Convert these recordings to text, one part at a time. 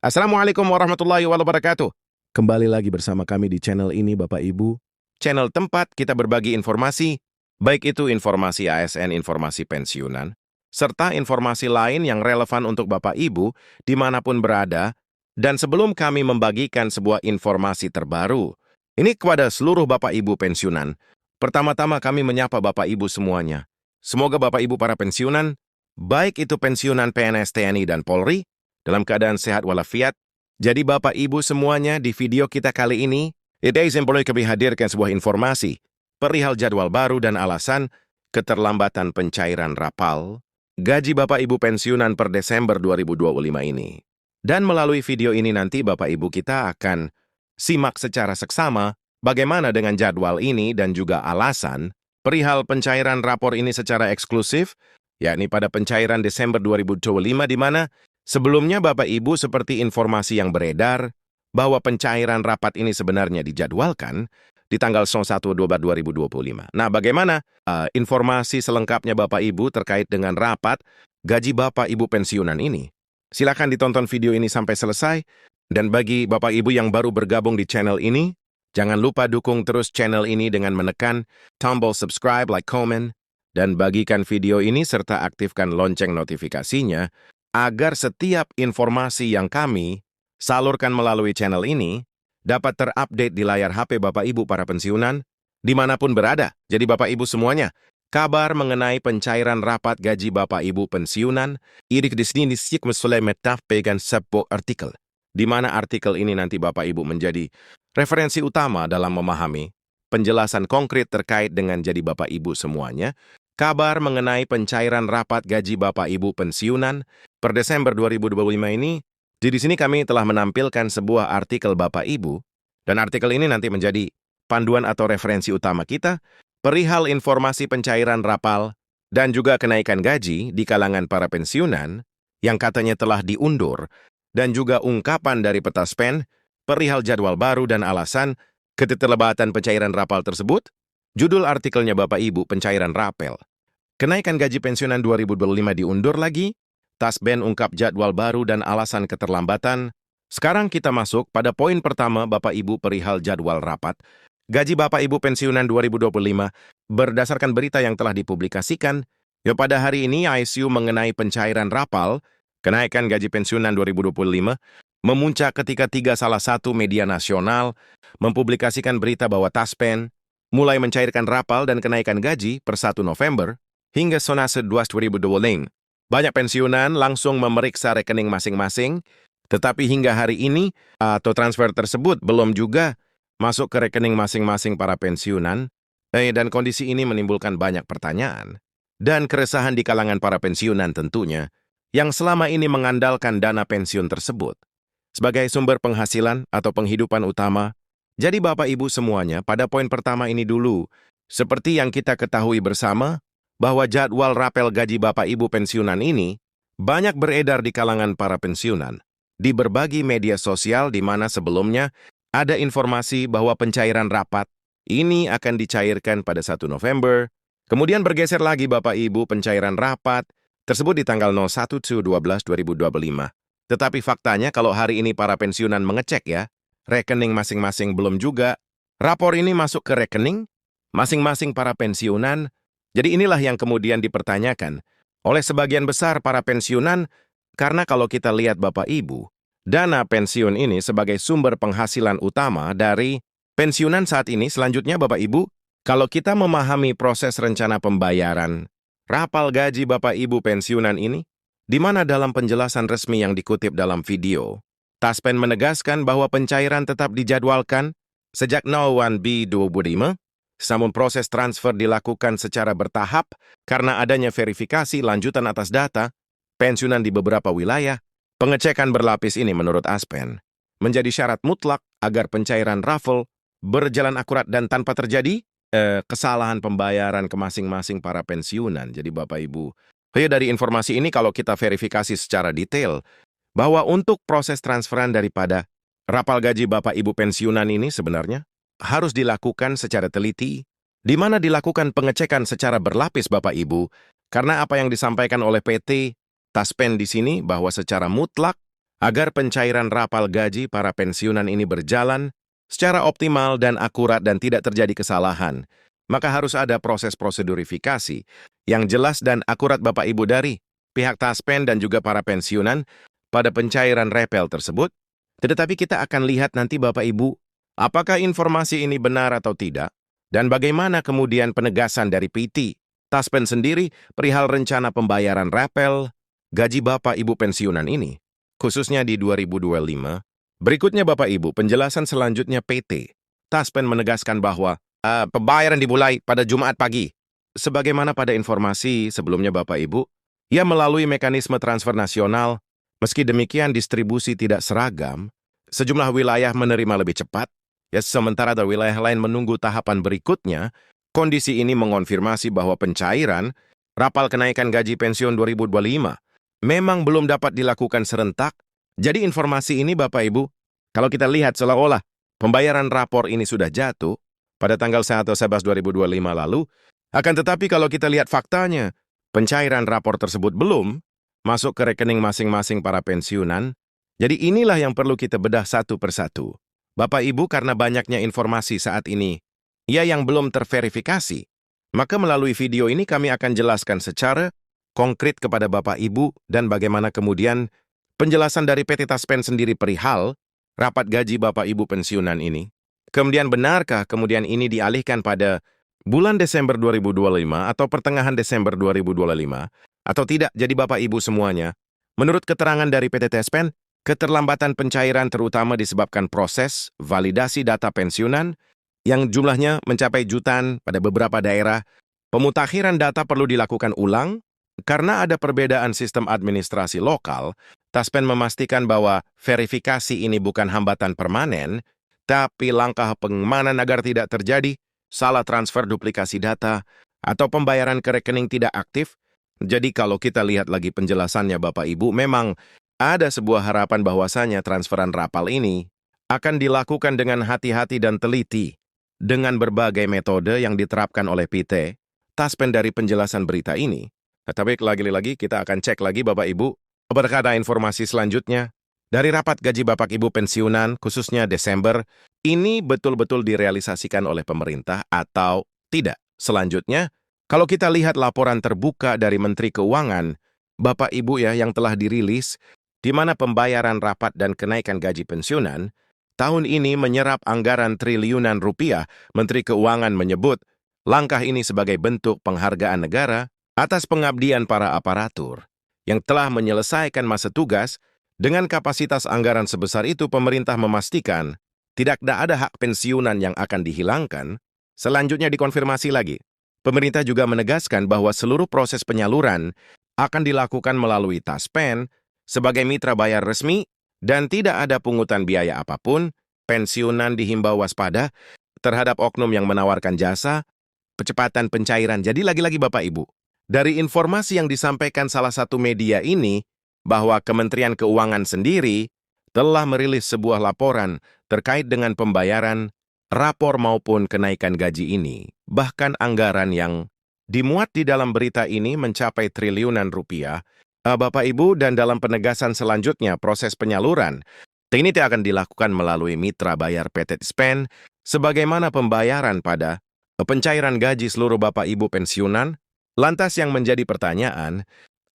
Assalamualaikum warahmatullahi wabarakatuh. Kembali lagi bersama kami di channel ini Bapak Ibu. Channel tempat kita berbagi informasi, baik itu informasi ASN, informasi pensiunan, serta informasi lain yang relevan untuk Bapak Ibu dimanapun berada. Dan sebelum kami membagikan sebuah informasi terbaru, ini kepada seluruh Bapak Ibu pensiunan, pertama-tama kami menyapa Bapak Ibu semuanya. Semoga Bapak Ibu para pensiunan, baik itu pensiunan PNS TNI dan Polri, dalam keadaan sehat walafiat. Jadi Bapak Ibu semuanya, di video kita kali ini, izin boleh kami hadirkan sebuah informasi perihal jadwal baru dan alasan keterlambatan pencairan rapal gaji Bapak Ibu pensiunan per Desember 2025 ini. Dan melalui video ini nanti Bapak Ibu kita akan simak secara seksama bagaimana dengan jadwal ini dan juga alasan perihal pencairan rapor ini secara eksklusif, yakni pada pencairan Desember 2025 di mana sebelumnya Bapak Ibu seperti informasi yang beredar bahwa pencairan rapat ini sebenarnya dijadwalkan di tanggal 01/12/2025. Nah, bagaimana informasi selengkapnya Bapak Ibu terkait dengan rapat gaji Bapak Ibu pensiunan ini? Silakan ditonton video ini sampai selesai. Dan bagi Bapak Ibu yang baru bergabung di channel ini, jangan lupa dukung terus channel ini dengan menekan tombol subscribe, like, comment, dan bagikan video ini serta aktifkan lonceng notifikasinya agar setiap informasi yang kami salurkan melalui channel ini dapat terupdate di layar HP Bapak Ibu para pensiunan dimanapun berada. Jadi Bapak Ibu semuanya, kabar mengenai pencairan rapat gaji Bapak Ibu pensiunan, irik di sini mulai metafpegan sebuah artikel, di mana artikel ini nanti Bapak Ibu menjadi referensi utama dalam memahami penjelasan konkret terkait dengan jadi Bapak Ibu semuanya. Kabar mengenai pencairan rapat gaji Bapak Ibu pensiunan per Desember 2025 ini, di sini kami telah menampilkan sebuah artikel Bapak Ibu, dan artikel ini nanti menjadi panduan atau referensi utama kita perihal informasi pencairan rapal dan juga kenaikan gaji di kalangan para pensiunan yang katanya telah diundur, dan juga ungkapan dari Petaspen perihal jadwal baru dan alasan keterlambatan pencairan rapal tersebut. Judul artikelnya Bapak Ibu, pencairan rapel. Kenaikan gaji pensiunan 2025 diundur lagi, Taspen ungkap jadwal baru dan alasan keterlambatan. Sekarang kita masuk pada poin pertama Bapak Ibu perihal jadwal rapat gaji Bapak Ibu pensiunan 2025 berdasarkan berita yang telah dipublikasikan. Pada hari ini ISU mengenai pencairan rapal kenaikan gaji pensiunan 2025 memuncak ketika salah satu media nasional mempublikasikan berita bahwa Taspen mulai mencairkan rapal dan kenaikan gaji per 1 November hingga sonase 2025. Banyak pensiunan langsung memeriksa rekening masing-masing, tetapi hingga hari ini atau transfer tersebut belum juga masuk ke rekening masing-masing para pensiunan, dan kondisi ini menimbulkan banyak pertanyaan dan keresahan di kalangan para pensiunan tentunya, yang selama ini mengandalkan dana pensiun tersebut sebagai sumber penghasilan atau penghidupan utama. Jadi Bapak Ibu semuanya, pada poin pertama ini dulu, seperti yang kita ketahui bersama, bahwa jadwal rapel gaji Bapak Ibu pensiunan ini banyak beredar di kalangan para pensiunan di berbagai media sosial, di mana sebelumnya ada informasi bahwa pencairan rapat ini akan dicairkan pada 1 November, kemudian bergeser lagi Bapak Ibu pencairan rapat tersebut di tanggal 01/12/2025. Tetapi faktanya kalau hari ini para pensiunan mengecek ya, rekening masing-masing belum juga rapor ini masuk ke rekening masing-masing para pensiunan. Jadi inilah yang kemudian dipertanyakan oleh sebagian besar para pensiunan, karena kalau kita lihat Bapak Ibu, dana pensiun ini sebagai sumber penghasilan utama dari pensiunan saat ini. Selanjutnya Bapak Ibu, kalau kita memahami proses rencana pembayaran rapal gaji Bapak Ibu pensiunan ini, di mana dalam penjelasan resmi yang dikutip dalam video, Taspen menegaskan bahwa pencairan tetap dijadwalkan sejak 01/01/2025, namun proses transfer dilakukan secara bertahap karena adanya verifikasi lanjutan atas data pensiunan di beberapa wilayah. Pengecekan berlapis ini menurut Aspen menjadi syarat mutlak agar pencairan raffle berjalan akurat dan tanpa terjadi kesalahan pembayaran ke masing-masing para pensiunan. Jadi Bapak Ibu, dari informasi ini kalau kita verifikasi secara detail bahwa untuk proses transferan daripada rapal gaji Bapak Ibu pensiunan ini sebenarnya harus dilakukan secara teliti, di mana dilakukan pengecekan secara berlapis Bapak Ibu, karena apa yang disampaikan oleh PT Taspen di sini bahwa secara mutlak Agar pencairan rapal gaji para pensiunan ini berjalan secara optimal dan akurat dan tidak terjadi kesalahan, maka harus ada proses prosedurifikasi yang jelas dan akurat Bapak Ibu dari pihak Taspen dan juga para pensiunan pada pencairan rapel tersebut. Tetapi kita akan lihat nanti Bapak Ibu, apakah informasi ini benar atau tidak, dan bagaimana kemudian penegasan dari PT Taspen sendiri perihal rencana pembayaran rapel gaji Bapak Ibu pensiunan ini, khususnya di 2025. Berikutnya Bapak Ibu, penjelasan selanjutnya PT Taspen menegaskan bahwa pembayaran dimulai pada Jumat pagi. Sebagaimana pada informasi sebelumnya Bapak Ibu, ia melalui mekanisme transfer nasional. Meski demikian distribusi tidak seragam, sejumlah wilayah menerima lebih cepat, ya sementara ada wilayah lain menunggu tahapan berikutnya. Kondisi ini mengonfirmasi bahwa pencairan rapal kenaikan gaji pensiun 2025 memang belum dapat dilakukan serentak. Jadi informasi ini Bapak Ibu, kalau kita lihat seolah-olah pembayaran rapor ini sudah jatuh pada tanggal 1/11 2025 lalu, akan tetapi kalau kita lihat faktanya, pencairan rapor tersebut belum masuk ke rekening masing-masing para pensiunan. Jadi inilah yang perlu kita bedah satu persatu. Bapak Ibu, karena banyaknya informasi saat ini, ya yang belum terverifikasi, maka melalui video ini kami akan jelaskan secara konkret kepada Bapak Ibu dan bagaimana kemudian penjelasan dari PT Taspen sendiri perihal rapat gaji Bapak Ibu pensiunan ini. Kemudian benarkah kemudian ini dialihkan pada bulan Desember 2025 atau pertengahan Desember 2025 atau tidak? Jadi Bapak Ibu semuanya, menurut keterangan dari PT Taspen, keterlambatan pencairan terutama disebabkan proses validasi data pensiunan yang jumlahnya mencapai jutaan pada beberapa daerah. Pemutakhiran data perlu dilakukan ulang karena ada perbedaan sistem administrasi lokal. Taspen memastikan bahwa verifikasi ini bukan hambatan permanen, tapi langkah pengamanan agar tidak terjadi salah transfer duplikasi data atau pembayaran ke rekening tidak aktif. Jadi kalau kita lihat lagi penjelasannya Bapak Ibu, memang ada sebuah harapan bahwasanya transferan rapal ini akan dilakukan dengan hati-hati dan teliti dengan berbagai metode yang diterapkan oleh PT Taspen dari penjelasan berita ini. Tapi lagi-lagi kita akan cek lagi Bapak Ibu, apakah ada informasi selanjutnya dari rapat gaji Bapak Ibu pensiunan khususnya Desember ini betul-betul direalisasikan oleh pemerintah atau tidak. Selanjutnya, kalau kita lihat laporan terbuka dari Menteri Keuangan, Bapak Ibu ya yang telah dirilis, di mana pembayaran rapat dan kenaikan gaji pensiunan tahun ini menyerap anggaran triliunan rupiah. Menteri Keuangan menyebut langkah ini sebagai bentuk penghargaan negara atas pengabdian para aparatur yang telah menyelesaikan masa tugas. Dengan kapasitas anggaran sebesar itu, pemerintah memastikan tidak ada hak pensiunan yang akan dihilangkan. Selanjutnya dikonfirmasi lagi. Pemerintah juga menegaskan bahwa seluruh proses penyaluran akan dilakukan melalui Taspen sebagai mitra bayar resmi dan tidak ada pungutan biaya apapun. Pensiunan dihimbau waspada terhadap oknum yang menawarkan jasa percepatan pencairan. Jadi lagi-lagi Bapak Ibu, dari informasi yang disampaikan salah satu media ini, bahwa Kementerian Keuangan sendiri telah merilis sebuah laporan terkait dengan pembayaran rapor maupun kenaikan gaji ini. Bahkan anggaran yang dimuat di dalam berita ini mencapai triliunan rupiah. Bapak Ibu, dan dalam penegasan selanjutnya proses penyaluran ini akan dilakukan melalui mitra bayar PT Taspen sebagaimana pembayaran pada pencairan gaji seluruh Bapak Ibu pensiunan. Lantas yang menjadi pertanyaan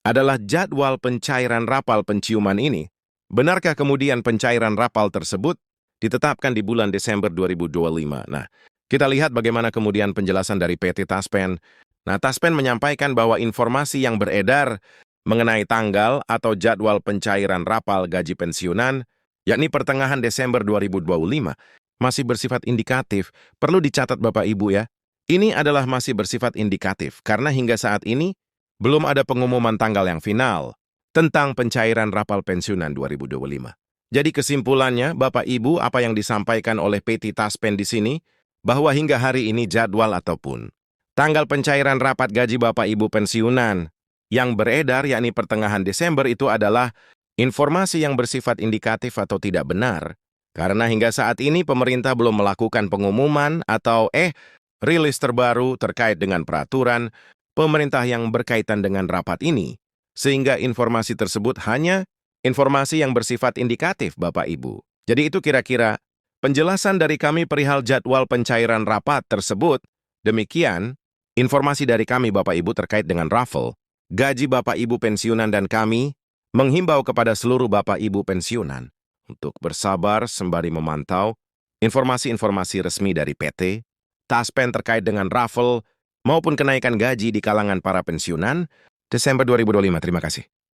adalah jadwal pencairan rapal penciuman ini. Benarkah kemudian pencairan rapal tersebut ditetapkan di bulan Desember 2025? Nah, kita lihat bagaimana kemudian penjelasan dari PT Taspen. Nah, Taspen menyampaikan bahwa informasi yang beredar mengenai tanggal atau jadwal pencairan rapal gaji pensiunan, yakni pertengahan Desember 2025, masih bersifat indikatif. Perlu dicatat Bapak Ibu ya, ini adalah masih bersifat indikatif karena hingga saat ini belum ada pengumuman tanggal yang final tentang pencairan rapal pensiunan 2025. Jadi kesimpulannya, Bapak Ibu, apa yang disampaikan oleh PT Taspen di sini, bahwa hingga hari ini jadwal ataupun tanggal pencairan rapat gaji Bapak Ibu pensiunan yang beredar, yakni pertengahan Desember, itu adalah informasi yang bersifat indikatif atau tidak benar. Karena hingga saat ini pemerintah belum melakukan pengumuman atau rilis terbaru terkait dengan peraturan pemerintah yang berkaitan dengan rapat ini. Sehingga informasi tersebut hanya informasi yang bersifat indikatif, Bapak Ibu. Jadi itu kira-kira penjelasan dari kami perihal jadwal pencairan rapat tersebut. Demikian, informasi dari kami Bapak Ibu terkait dengan raffle, gaji Bapak Ibu pensiunan dan kami menghimbau kepada seluruh Bapak Ibu pensiunan untuk bersabar sembari memantau informasi-informasi resmi dari PT, Taspen terkait dengan raffle maupun kenaikan gaji di kalangan para pensiunan Desember 2025. Terima kasih.